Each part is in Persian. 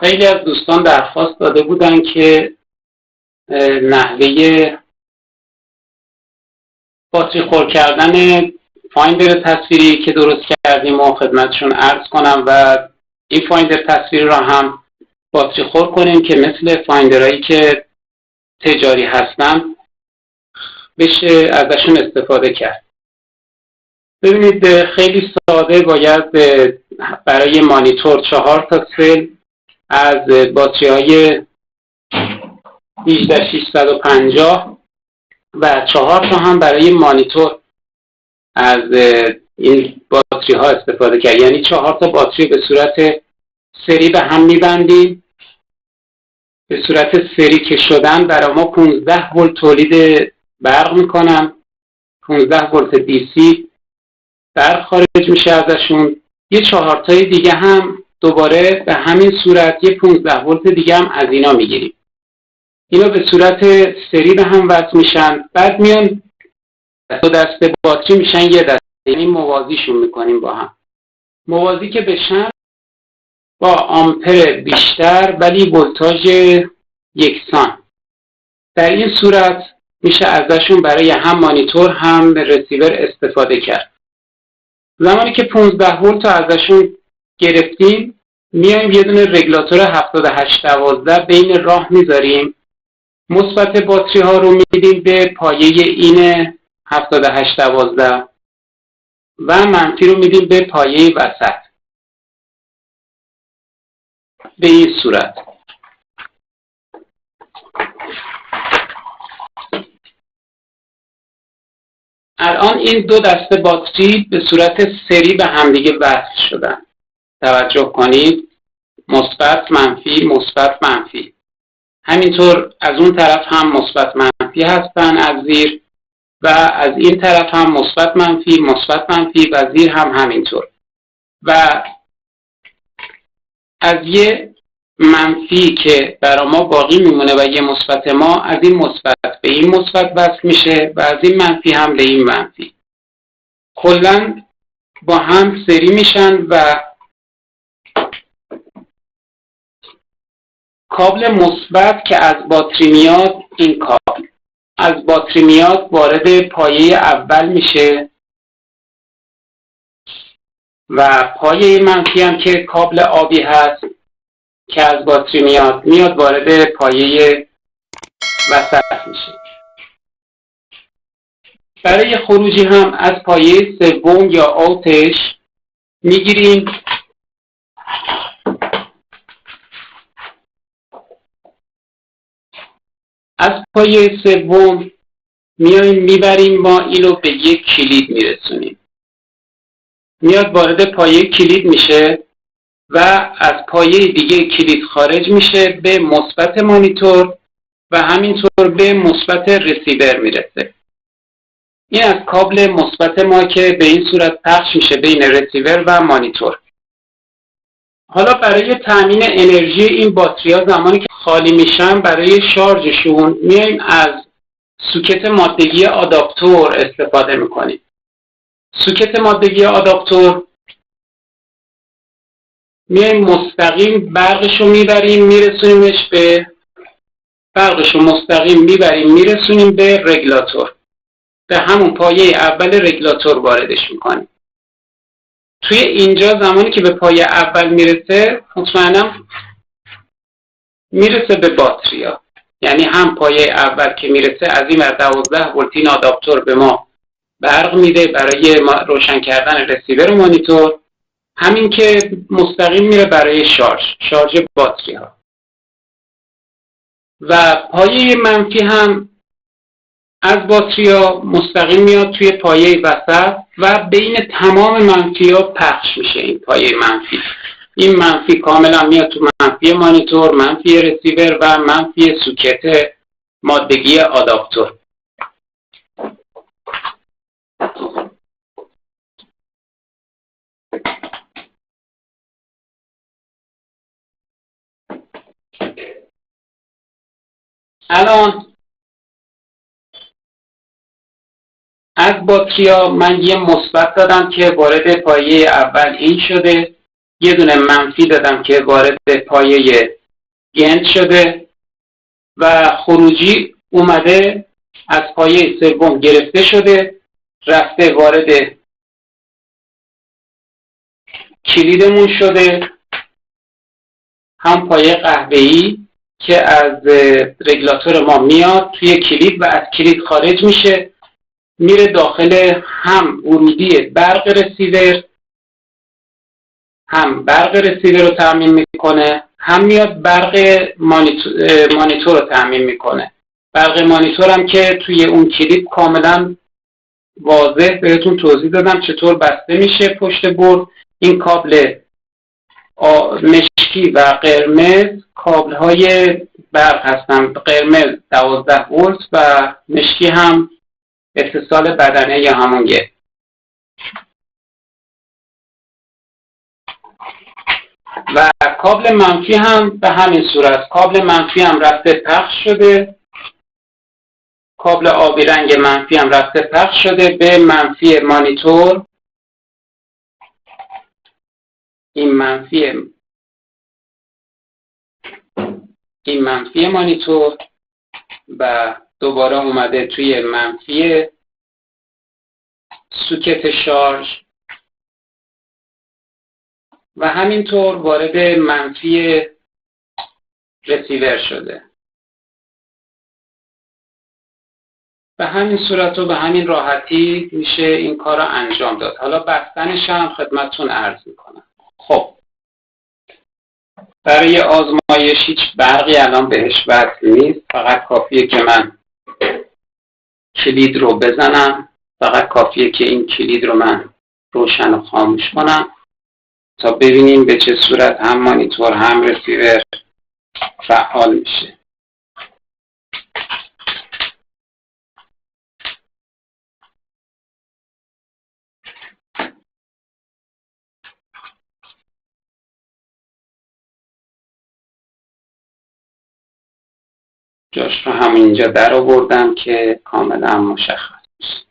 خیلی از دوستان درخواست داده بودن که نحوه باتری خور کردن فایندر تصویری که درست کردیم و خدمتشون عرض کنم و این فایندر تصویری را هم باتری خور کنیم که مثل فایندرهایی که تجاری هستن بشه ازشون استفاده کرد. ببینید خیلی ساده باید برای مانیتور 4 تا سل از باتری های 18650 و 4 تا هم برای مانیتور از این باتری ها استفاده کرد. یعنی 4 تا باتری به صورت سری به هم میبندیم. به صورت سری که شدن برای ما 15 ولت تولید برق میکنن. 15 ولت دی سی برق خارج میشه ازشون. یه 4 تای دیگه هم دوباره به همین صورت یه 15 ولت دیگه هم از اینا میگیریم. اینا به صورت سری به هم وصل میشن. بعد میان دو دسته باتری میشن یه دسته، یعنی موازیشون میکنیم با هم. موازی که بشن با آمپر بیشتر ولی ولتاژ یکسان. در این صورت میشه ازشون برای هم مانیتور هم رسیور استفاده کرد. زمانی که 15 ولت ازشون گرفتیم میایم یه دونه رگولاتور 7812 بین راه میذاریم. مثبت باتری ها رو میدیم به پایه این 7812 و منفی رو میدیم به پایه وسط. به این صورت الان این دو دسته باتری به صورت سری به همدیگه وصل شدن. توجه کنید، مثبت منفی مثبت منفی. همینطور از اون طرف هم مثبت منفی هستن از زیر و از این طرف هم مثبت منفی مثبت منفی و زیر هم همینطور. و از یه منفی که برای ما باقی میمونه و یه مثبت ما از این مثبت به این مثبت وصل میشه و از این منفی هم به این منفی. کلاً با هم سری میشن و کابل مثبت که از باتری میاد، این کابل از باتری میاد وارد پایه اول میشه و پایه منفی هم که کابل آبی هست که از باتری میاد وارد پایه وسط میشه. برای خروجی هم از پایه سوم یا آوتش میگیریم از پایه سوم میایم میبریم ما اینو به یک کلید میرسونیم. میاد وارد پایه کلید میشه و از پایه دیگه کلید خارج میشه به مثبت مانیتور و همینطور به مثبت رسیور میرسه. این از کابل مثبت ما که به این صورت پخش میشه بین رسیور و مانیتور. حالا برای تامین انرژی این باتری ها زمانی که خالی میشن برای شارژشون میایم از سوکت مادگی آداپتور استفاده میکنیم. سوکت مادگی آداپتور میایم مستقیم برقشو میبریم میرسونیمش به میرسونیم به رگولاتور. به همون پایه اول رگولاتور واردش میکنیم. توی اینجا زمانی که به پایه اول میرسه مطمئنم میرسه به باتریا. یعنی هم پایه اول که میرسه از این ور 12 ولت این آداپتور به ما برق میده برای روشن کردن رسیور مانیتور. همین که مستقیم میره برای شارژ باتری ها. و پایه منفی هم از باتری ها مستقیم میاد توی پایه وسط و بین تمام منفی ها پخش میشه. این پایه منفی، این منفی کاملا میاد تو منفی مانیتور، منفی رسیور و منفی سوکت مادگی آداپتور. الان از باتری ها من یه مثبت دادم که وارد پایه اول این شده، یه دونه منفی دادم که وارد پایه گند شده و خروجی اومده از پایه سوم گرفته شده رفته وارد کلیدمون شده، هم پایه قهوه‌ای که از رگولاتور ما میاد توی کلید و از کلید خارج میشه، میره داخل هم ورودی برق رسیور، هم برق رسیور رو تامین میکنه، هم میاد برق مانیتور رو تامین میکنه. برق مانیتور هم که توی اون کلید کاملا واضح بهتون توضیح دادم چطور بسته میشه پشت برد. این کابل مشکی و قرمز کابل های برق هستن، قرمز 12 ولت و مشکی هم اتصال بدنه یا همون گل. و کابل منفی هم به همین صورت، کابل منفی هم رفته پخش شده، کابل آبی رنگ منفی هم رفته پخش شده به منفی مانیتور. این منفی مانیتور و دوباره اومده توی منفی سوکت شارژ و همینطور وارد منفی رسیور شده. به همین صورت و به همین راحتی میشه این کار رو انجام داد. حالا بستنش هم خدمتتون عرض میکنم. خب برای آزمایش هیچ برقی الان بهش وصل نیست، فقط کافیه که من کلید رو بزنم، فقط کافیه که این کلید رو من روشن و خاموش کنم تا ببینیم به چه صورت هم مانیتور هم رسیور فعال میشه. جاش رو همینجا در آوردم که کاملا مشخص بشه.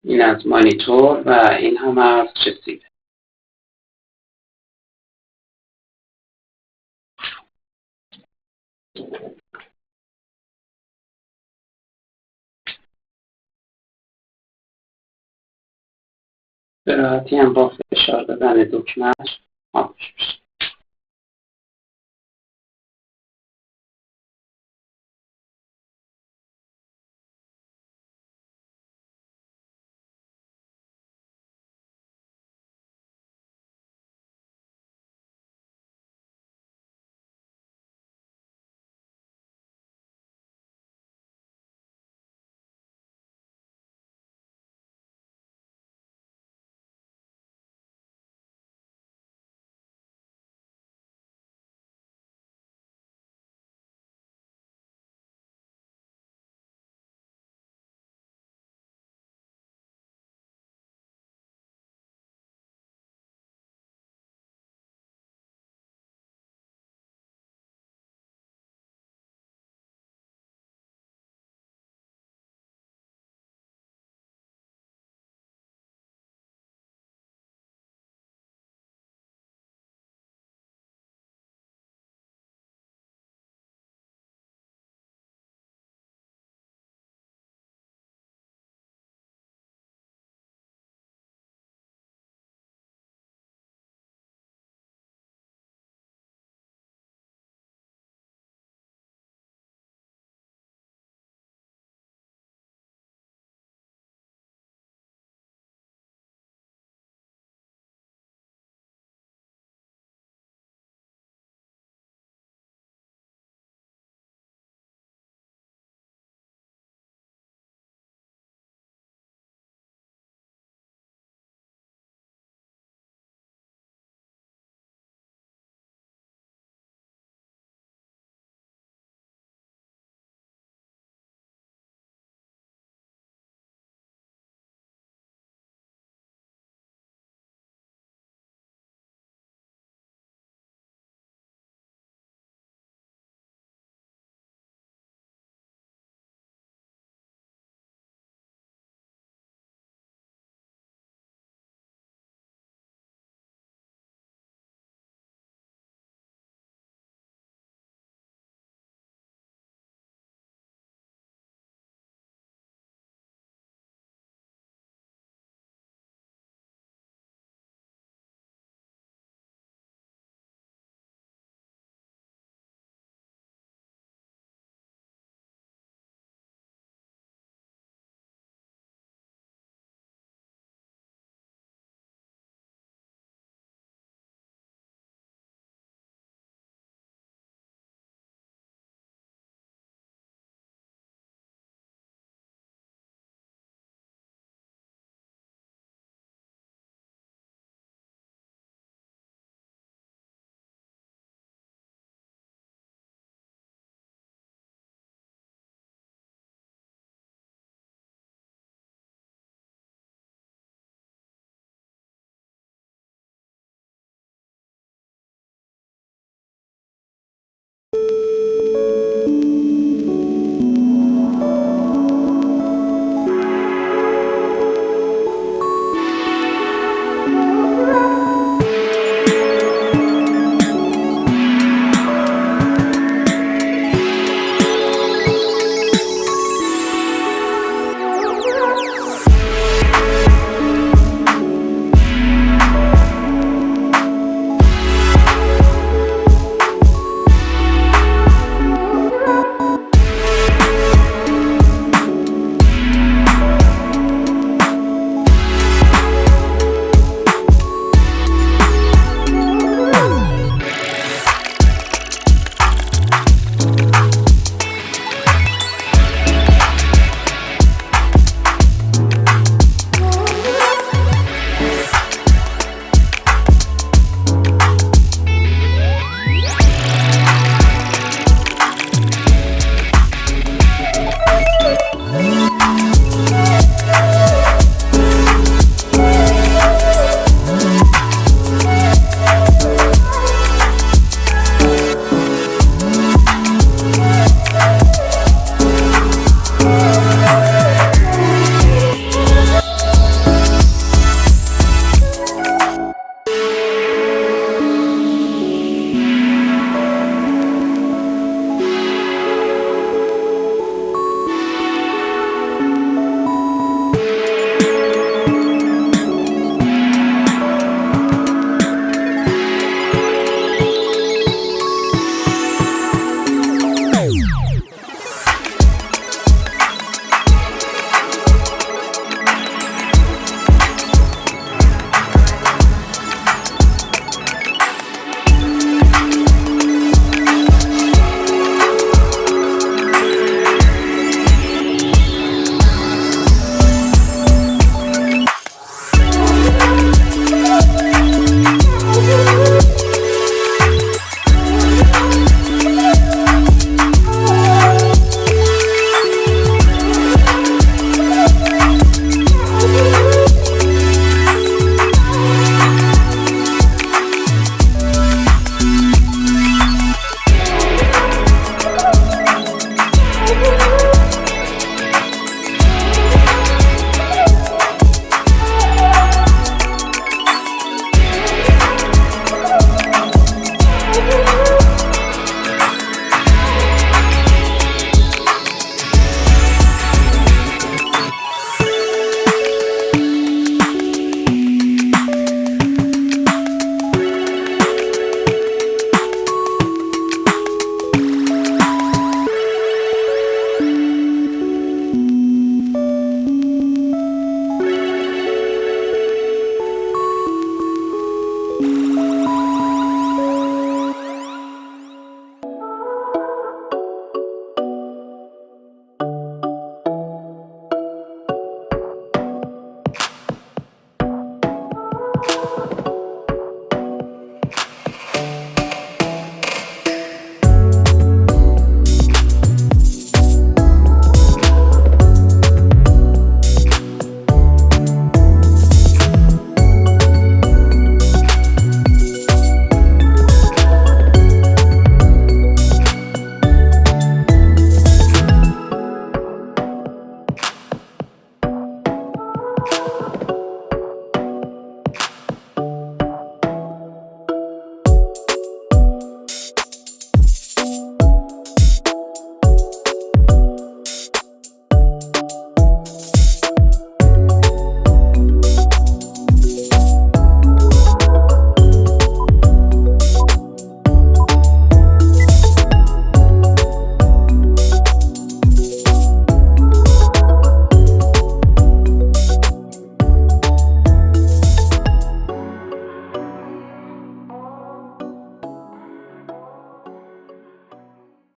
این از مانیتور و این هم از رسیور. به راحتی هم با فشار دادن دکمه‌اش خاموش میشه.